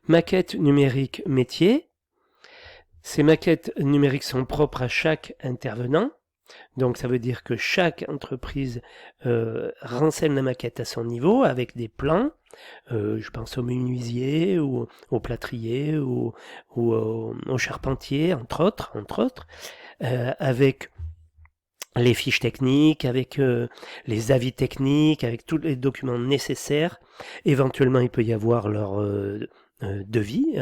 Maquettes numériques métiers. Ces maquettes numériques sont propres à chaque intervenant. Donc ça veut dire que chaque entreprise renseigne la maquette à son niveau avec des plans. Je pense au menuisier ou au plâtrier ou au charpentier, entre autres, avec les fiches techniques, avec les avis techniques, avec tous les documents nécessaires. Éventuellement, il peut y avoir leur devis,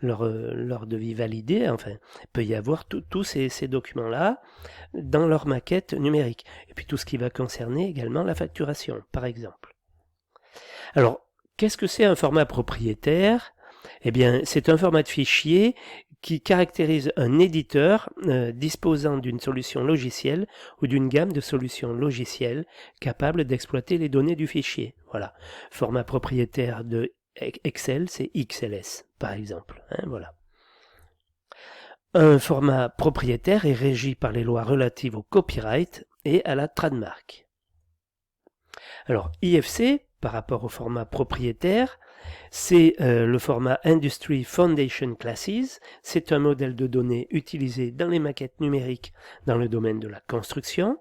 leur devis validé. Enfin, il peut y avoir tous ces documents-là dans leur maquette numérique. Et puis tout ce qui va concerner également la facturation, par exemple. Alors, qu'est-ce que c'est un format propriétaire ? Eh bien, c'est un format de fichier qui caractérise un éditeur disposant d'une solution logicielle ou d'une gamme de solutions logicielles capables d'exploiter les données du fichier. Voilà. Format propriétaire de Excel, c'est XLS, par exemple. Voilà. Un format propriétaire est régi par les lois relatives au copyright et à la trademark. Alors, IFC, par rapport au format propriétaire, c'est le format Industry Foundation Classes. C'est un modèle de données utilisé dans les maquettes numériques dans le domaine de la construction.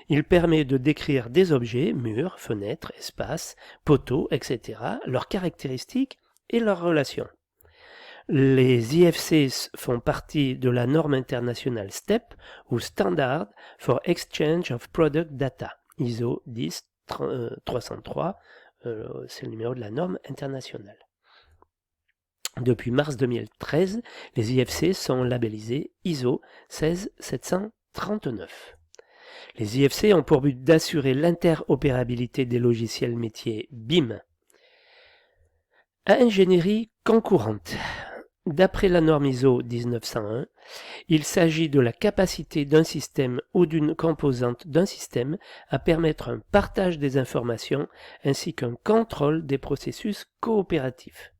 Il permet de décrire des objets, murs, fenêtres, espaces, poteaux, etc., leurs caractéristiques et leurs relations. Les IFC font partie de la norme internationale STEP, ou Standard for Exchange of Product Data, ISO 10303, c'est le numéro de la norme internationale. Depuis mars 2013, les IFC sont labellisés ISO 16739. Les IFC ont pour but d'assurer l'interopérabilité des logiciels métiers BIM. Ingénierie concurrente. D'après la norme ISO 19101, il s'agit de la capacité d'un système ou d'une composante d'un système à permettre un partage des informations ainsi qu'un contrôle des processus coopératifs.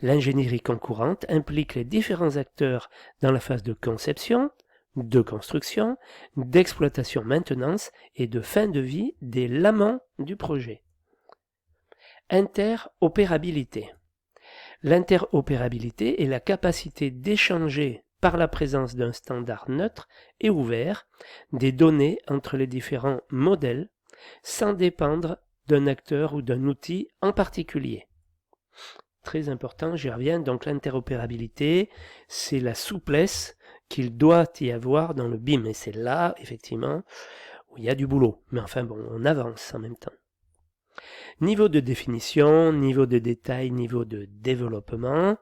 L'ingénierie concurrente implique les différents acteurs dans la phase de conception, de construction, d'exploitation-maintenance et de fin de vie dès l'amont du projet. Interopérabilité. L'interopérabilité est la capacité d'échanger par la présence d'un standard neutre et ouvert des données entre les différents modèles sans dépendre d'un acteur ou d'un outil en particulier. Très important, j'y reviens, donc l'interopérabilité, c'est la souplesse qu'il doit y avoir dans le BIM, et c'est là, effectivement, où il y a du boulot. Mais enfin bon, on avance en même temps. Niveau de définition, niveau de détail, niveau de développement,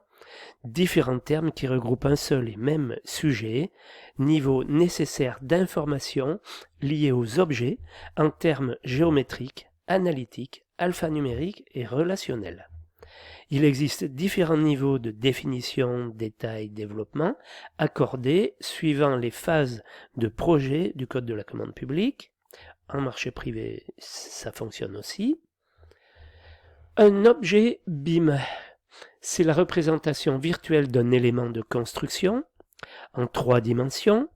différents termes qui regroupent un seul et même sujet, niveau nécessaire d'information liées aux objets en termes géométriques, analytiques, alphanumériques et relationnels. Il existe différents niveaux de définition, détail, développement, accordés suivant les phases de projet du Code de la commande publique. En marché privé, ça fonctionne aussi. Un objet BIM, c'est la représentation virtuelle d'un élément de construction en 3 dimensions,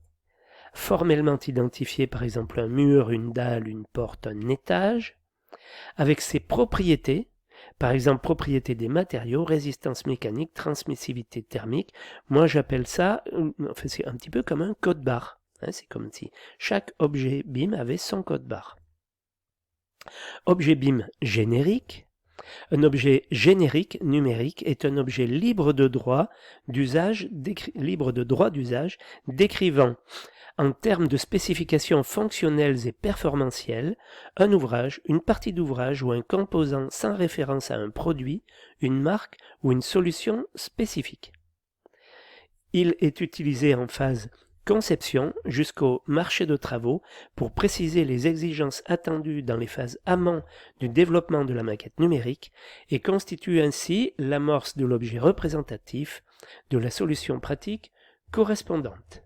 formellement identifié par exemple un mur, une dalle, une porte, un étage, avec ses propriétés, par exemple propriétés des matériaux, résistance mécanique, transmissivité thermique. Moi j'appelle ça, enfin, c'est un petit peu comme un code barre. C'est comme si chaque objet BIM avait son code barre. Objet BIM générique. Un objet générique numérique est un objet libre de droit d'usage décrivant en termes de spécifications fonctionnelles et performantielles, un ouvrage, une partie d'ouvrage ou un composant sans référence à un produit, une marque ou une solution spécifique. Il est utilisé en phase conception jusqu'au marché de travaux pour préciser les exigences attendues dans les phases amont du développement de la maquette numérique et constitue ainsi l'amorce de l'objet représentatif de la solution pratique correspondante.